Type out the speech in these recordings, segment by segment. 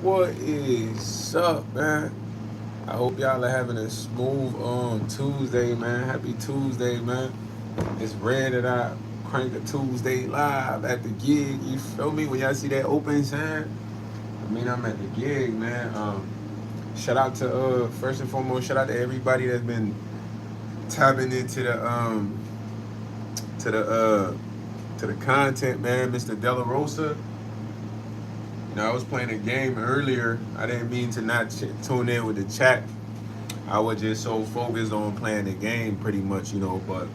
What is up, man? I hope y'all are having a smooth Tuesday, man. Happy Tuesday, man. It's rare that I crank a Tuesday live at the gig. You feel me? When y'all see that open sign, I mean I'm at the gig, man. Shout out to first and foremost, shout out to everybody that's been tapping into to the uh to the content, man. Mr. Della Rosa. You know, I was playing a game earlier. I didn't mean to not tune in with the chat. I was just so focused on playing the game, pretty much, you know. But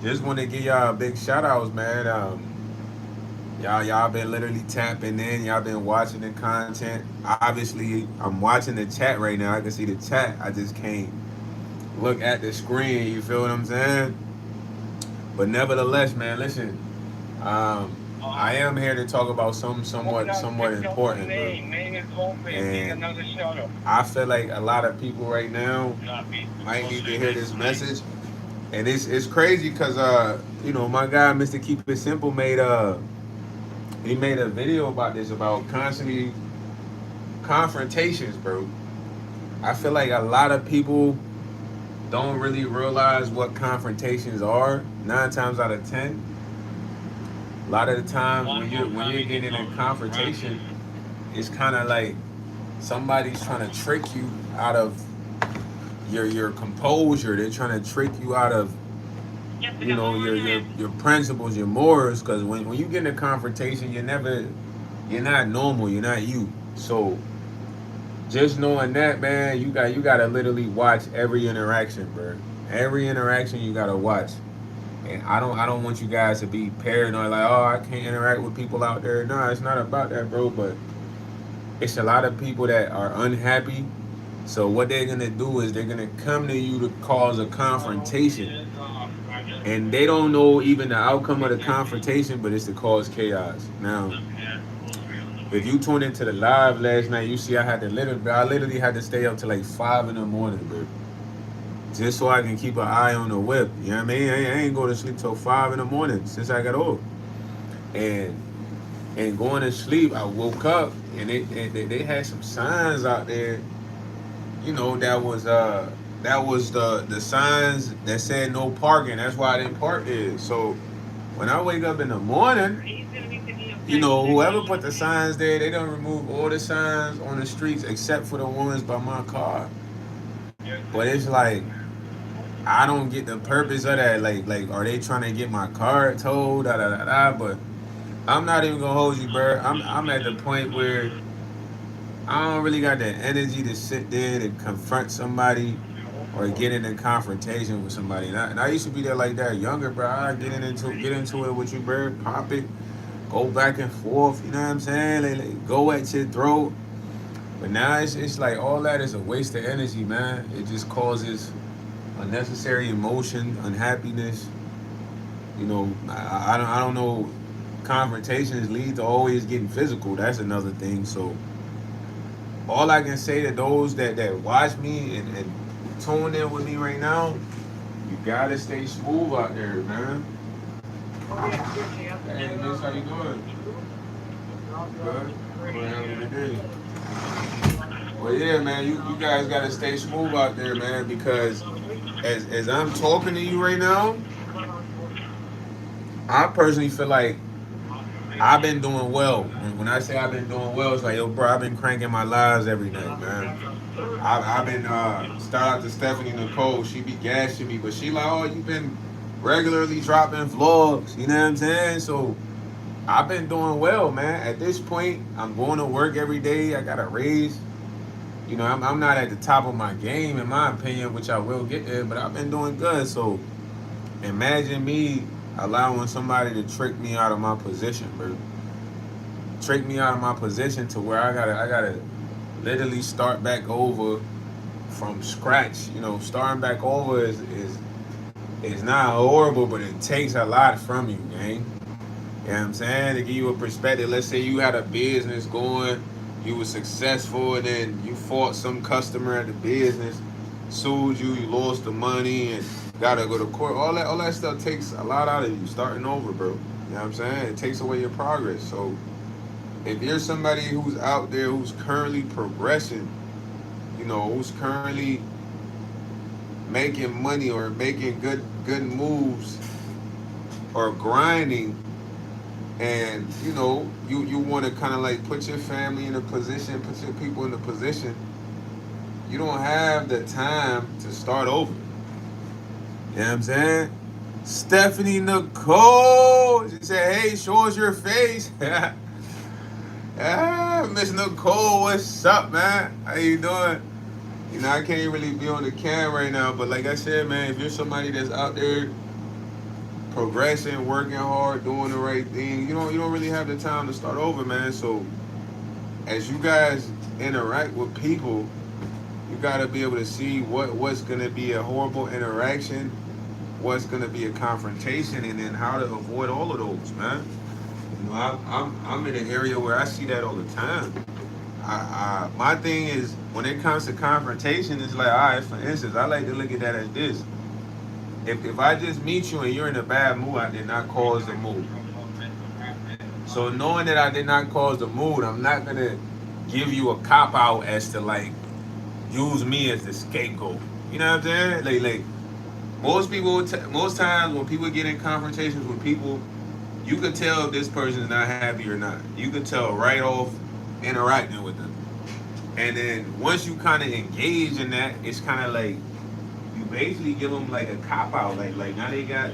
just want to give y'all a big shout outs, man. Y'all been literally tapping in. Y'all been watching the content. Obviously, I'm watching the chat right now. I can see the chat. I just can't look at the screen. You feel what I'm saying? But nevertheless, man, listen. Um, I am here to talk about something somewhat important, bro. And I feel like a lot of people right now might need to hear this message. And it's crazy because you know, my guy Mr. Keep It Simple he made a video about this, about constantly confrontations, bro. I feel like a lot of people don't really realize what confrontations are. 9 times out of 10, a lot of the times when you're getting in a confrontation, it's kind of like somebody's trying to trick you out of your composure. They're trying to trick you out of your principles, your morals. Because when you get in a confrontation, you're not normal. You're not you. So just knowing that, man, you gotta literally watch every interaction, bro. Every interaction you gotta watch. And I don't want you guys to be paranoid, like, oh, I can't interact with people out there. No, it's not about that, bro. But it's a lot of people that are unhappy. So what they're gonna do is they're gonna come to you to cause a confrontation, and they don't know even the outcome of the confrontation, but it's to cause chaos. Now, if you tuned into the live last night, you see I literally had to stay up till like 5 in the morning, bro, just so I can keep an eye on the whip. You know what I mean? I ain't go to sleep till 5 in the morning since I got old. And going to sleep, I woke up and they had some signs out there. You know, that was the signs that said no parking. That's why I didn't park there. So when I wake up in the morning, you know, whoever put the signs there, they don't remove all the signs on the streets except for the ones by my car. But it's like I don't get the purpose of that. Like, are they trying to get my car towed? Da da da da. But I'm not even gonna hold you, bro. I'm at the point where I don't really got the energy to sit there and confront somebody or get in a confrontation with somebody. And I used to be there like that younger, bro. I get into it with you, bro. Pop it, go back and forth. You know what I'm saying? Like, go at your throat. But now it's like all that is a waste of energy, man. It just causes unnecessary emotion, unhappiness. You know, I don't know. Confrontations lead to always getting physical. That's another thing. So all I can say to those that watch me and tune in with me right now, you gotta stay smooth out there, man. Hey, Miss, how you doing? Good. Good day. Well, yeah, man, you guys gotta stay smooth out there, man, because as I'm talking to you right now, I personally feel like I've been doing well. When I say I've been doing well, it's like, yo, bro, I've been cranking my lives every night, man. I've been shout out to Stephanie Nicole. She be gashing me, but she like, oh, you've been regularly dropping vlogs. You know what I'm saying? So I've been doing well, man. At this point, I'm going to work every day. I got a raise. You know, I'm not at the top of my game, in my opinion, which I will get there, but I've been doing good. So imagine me allowing somebody to trick me out of my position, bro. Trick me out of my position to where I gotta literally start back over from scratch. You know, starting back over is not horrible, but it takes a lot from you, gang. You know what I'm saying? To give you a perspective, let's say you had a business going, you were successful, and then you fought some customer at the business, sued you, you lost the money, and gotta go to court. All that stuff takes a lot out of you starting over, bro. You know what I'm saying? It takes away your progress. So if you're somebody who's out there who's currently progressing, who's currently making money or making good moves or grinding, and you want to kind of like put your family in a position, put your people in a position, you don't have the time to start over. You know what I'm saying? Stephanie Nicole, she said, "Hey, show us your face." Miss Nicole, what's up, man? How you doing? I can't really be on the cam right now, but like I said, man, if you're somebody that's out there progressing, working hard, doing the right thing, you don't really have the time to start over, man. So as you guys interact with people, you gotta be able to see what's gonna be a horrible interaction, what's gonna be a confrontation, and then how to avoid all of those, man. I'm in an area where I see that all the time. My thing is when it comes to confrontation, it's like, all right, for instance, I like to look at that as this. If I just meet you and you're in a bad mood, I did not cause the mood. So knowing that I did not cause the mood, I'm not gonna give you a cop out as to like use me as the scapegoat. You know what I'm saying? Like most people, most times when people get in confrontations with people, you can tell if this person is not happy or not. You can tell right off interacting with them. And then once you kind of engage in that, it's kind of like you basically give them like a cop out. Like now they got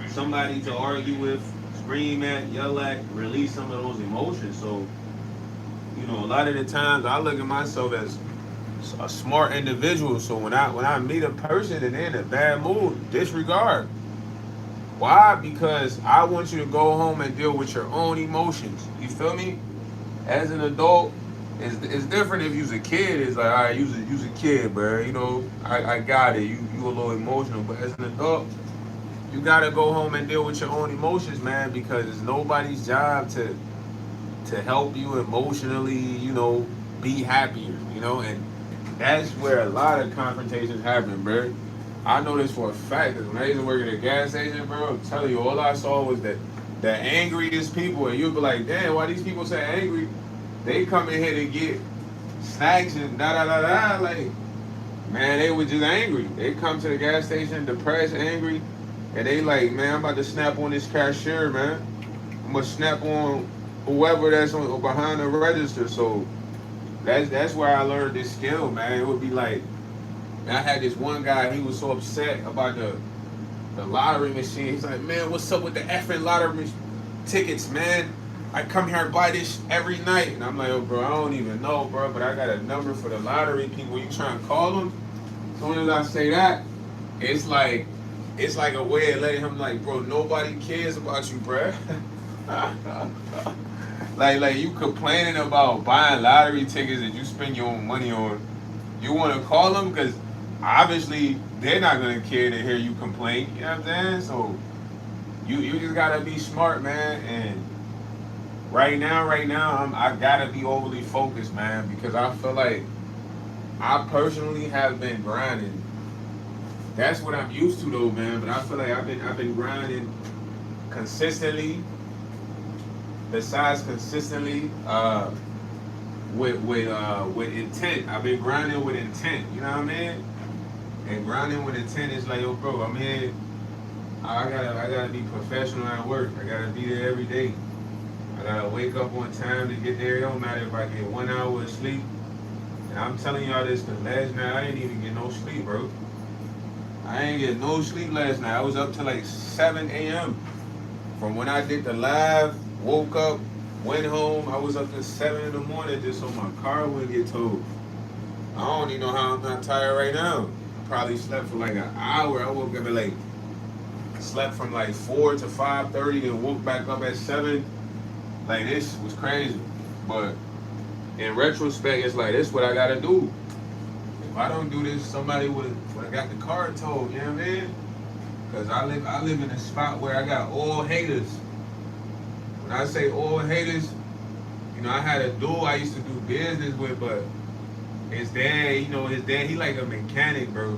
somebody to argue with, scream at, yell at, release some of those emotions. So a lot of the times I look at myself as a smart individual. So when I meet a person and they're in a bad mood, disregard. Why? Because I want you to go home and deal with your own emotions. You feel me? As an adult, it's different if you's a kid. It's like, all right, you's a kid, bro. I got it. You a little emotional, but as an adult, you gotta go home and deal with your own emotions, man. Because it's nobody's job to help you emotionally, be happier, and that's where a lot of confrontations happen, bro. I know this for a fact because when I used to work at a gas station, bro, I'm telling you, all I saw was that the angriest people, and you'd be like, damn, why these people say angry? They come in here to get snacks and da da da da. Like, man, they were just angry. They come to the gas station depressed, angry, and they like, man, I'm about to snap on this cashier, man. I'm gonna snap on whoever that's on behind the register. So that's where I learned this skill, man. It would be like, I had this one guy, he was so upset about the lottery machine. He's like, man, what's up with the effing lottery tickets, man? I come here and buy this every night. And I'm like, oh, bro, I don't even know, bro, but I got a number for the lottery people. You trying to call them? As soon as I say that, it's like a way of letting him like, bro, nobody cares about you, bro. like you complaining about buying lottery tickets that you spend your own money on. You want to call them because obviously they're not gonna care to hear you complain. You know what I'm saying? So you just gotta be smart, man. And right now, I gotta be overly focused, man, because I feel like I personally have been grinding. That's what I'm used to, though, man. But I feel like I've been grinding consistently. Besides consistently, with intent. I've been grinding with intent. You know what I mean? And grinding with intent is like, yo, bro, I'm here. I gotta be professional at work. I gotta be there every day. I gotta wake up on time to get there. It don't matter if I get 1 hour of sleep. And I'm telling y'all this because last night I didn't even get no sleep, bro. I ain't get no sleep last night. I was up till like 7 a.m. From when I did the live, woke up, went home. I was up till 7 in the morning just so my car wouldn't get towed. I don't even know how I'm not tired right now. I probably slept for like an hour. I woke up at like, slept from like 4 to 5:30 and woke back up at 7. Like, this was crazy. But in retrospect, it's like, this is what I gotta do. If I don't do this, somebody would have got the car towed, you know what I mean? Because I live in a spot where I got all haters. When I say all haters, I had a dude I used to do business with, but his dad, he like a mechanic, bro.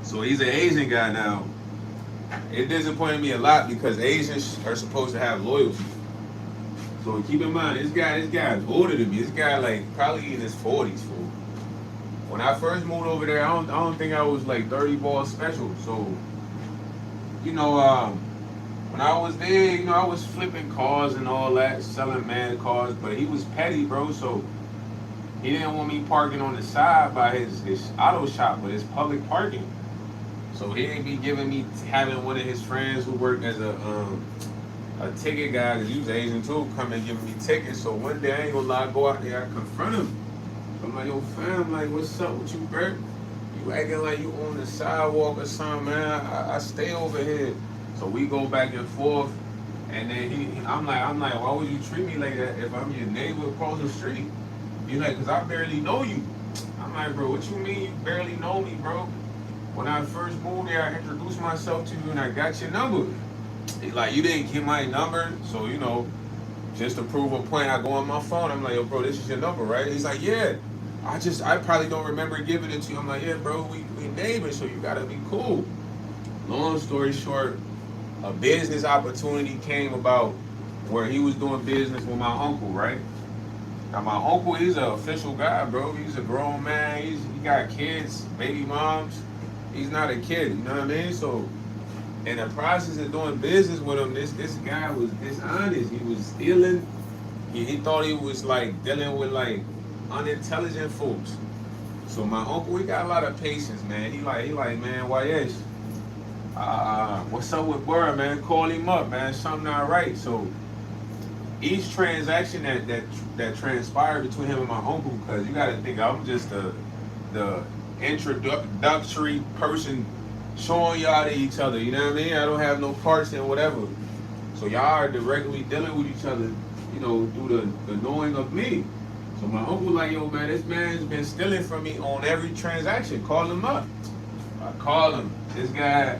So he's an Asian guy now. It disappointed me a lot because Asians are supposed to have loyalty. So keep in mind, this guy's older than me. This guy like probably in his 40s, fool. When I first moved over there, I don't think I was like 30 ball special. So, you know, when I was there, you know, I was flipping cars and all that, selling mad cars, but he was petty, bro. So he didn't want me parking on the side by his auto shop, but his public parking. So he didn't be giving me having one of his friends who worked as a ticket guy, because he was Asian too, come and give me tickets. So one day I ain't gonna lie, I go out there, I confront him. I'm like, yo, fam, like, what's up with you, Bert? You acting like you on the sidewalk or something, man. I stay over here. So we go back and forth, and then I'm like, why would you treat me like that if I'm your neighbor across the street? You like, cause I barely know you. I'm like, bro, what you mean you barely know me, bro? When I first moved there, I introduced myself to you and I got your number. He's like, you didn't get my number, so you know, just to prove a point, I go on my phone. I'm like, yo, bro, this is your number, right? He's like, yeah. I probably don't remember giving it to you. I'm like, yeah, bro, we neighbors, so you gotta be cool. Long story short, a business opportunity came about where he was doing business with my uncle, right? Now my uncle, he's an official guy, bro. He's a grown man. He got kids, baby moms. He's not a kid, you know what I mean? So in the process of doing business with him, this guy was dishonest. He was stealing. He thought he was like dealing with like unintelligent folks. So my uncle, he got a lot of patience, man. He like, man, YS, what's up with Burr, man? Call him up, man. Something not right. So each transaction that transpired between him and my uncle, because you got to think I'm just the introductory person showing y'all to each other. You know what I mean? I don't have no parts in whatever. So y'all are directly dealing with each other, you know, through the knowing of me. So my uncle like, yo, man, this man's been stealing from me on every transaction. Call him up. I called him. This guy,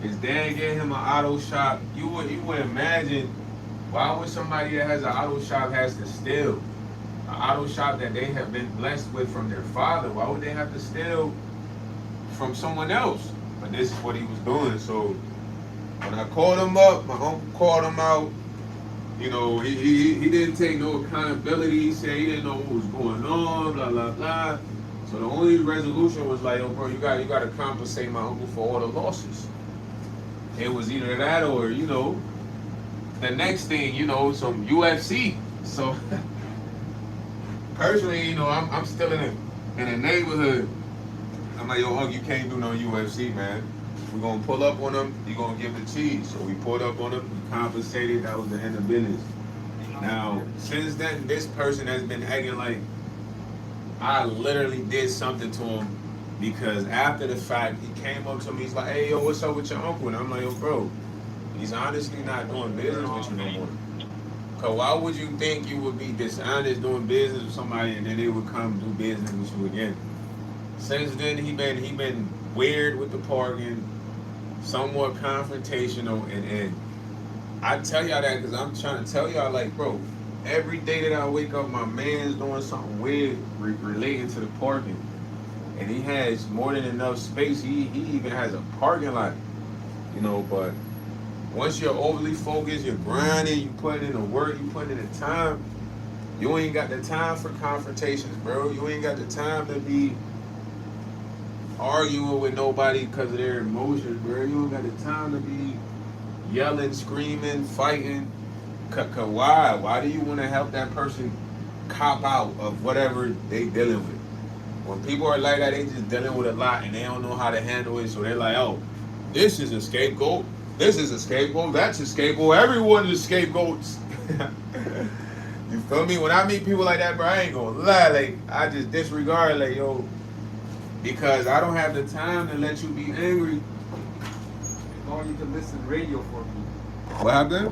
his dad gave him an auto shop. You would imagine, why would somebody that has an auto shop has to steal? An auto shop that they have been blessed with from their father. Why would they have to steal from someone else? But this is what he was doing. So when I called him up, my uncle called him out. You know, he didn't take no accountability. He said he didn't know what was going on, blah, blah, blah. So the only resolution was like, oh, bro, you got to compensate my uncle for all the losses. It was either that or, you know, the next thing, you know, some UFC. So personally, you know, I'm still in a neighborhood. I'm like, yo, Unc, you can't do no UFC, man. We're going to pull up on them. You're going to give the cheese. So we pulled up on them. We compensated. That was the end of business. Now, since then, this person has been acting like I literally did something to him, because after the fact, he came up to me. He's like, hey, yo, what's up with your uncle? And I'm like, yo, bro, he's honestly not doing business with you no more. Because why would you think you would be dishonest doing business with somebody and then they would come do business with you again? Since then, he been weird with the parking, somewhat confrontational, and I tell y'all that because I'm trying to tell y'all, like, bro, every day that I wake up, my man's doing something weird relating to the parking, and he has more than enough space. He even has a parking lot, you know. But once you're overly focused, you're grinding, you put in the work, you put in the time. You ain't got the time for confrontations, bro. You ain't got the time to be arguing with nobody because of their emotions, bro. You don't got the time to be yelling, screaming, fighting. Why? Why do you want to help that person cop out of whatever they dealing with? When people are like that, they just dealing with a lot and they don't know how to handle it. So they're like, oh, this is a scapegoat. This is a scapegoat. That's a scapegoat. Everyone is scapegoats. You feel me? When I meet people like that, bro, I ain't gonna lie. Like, I just disregard, like, yo, because I don't have the time to let you be angry. Or you can listen to radio for me. What happened?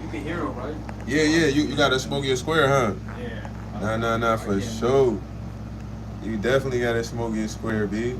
You can hear them, right? Yeah, you gotta smoke your square, huh? Yeah. Nah, for sure. You definitely gotta smoke your square, B.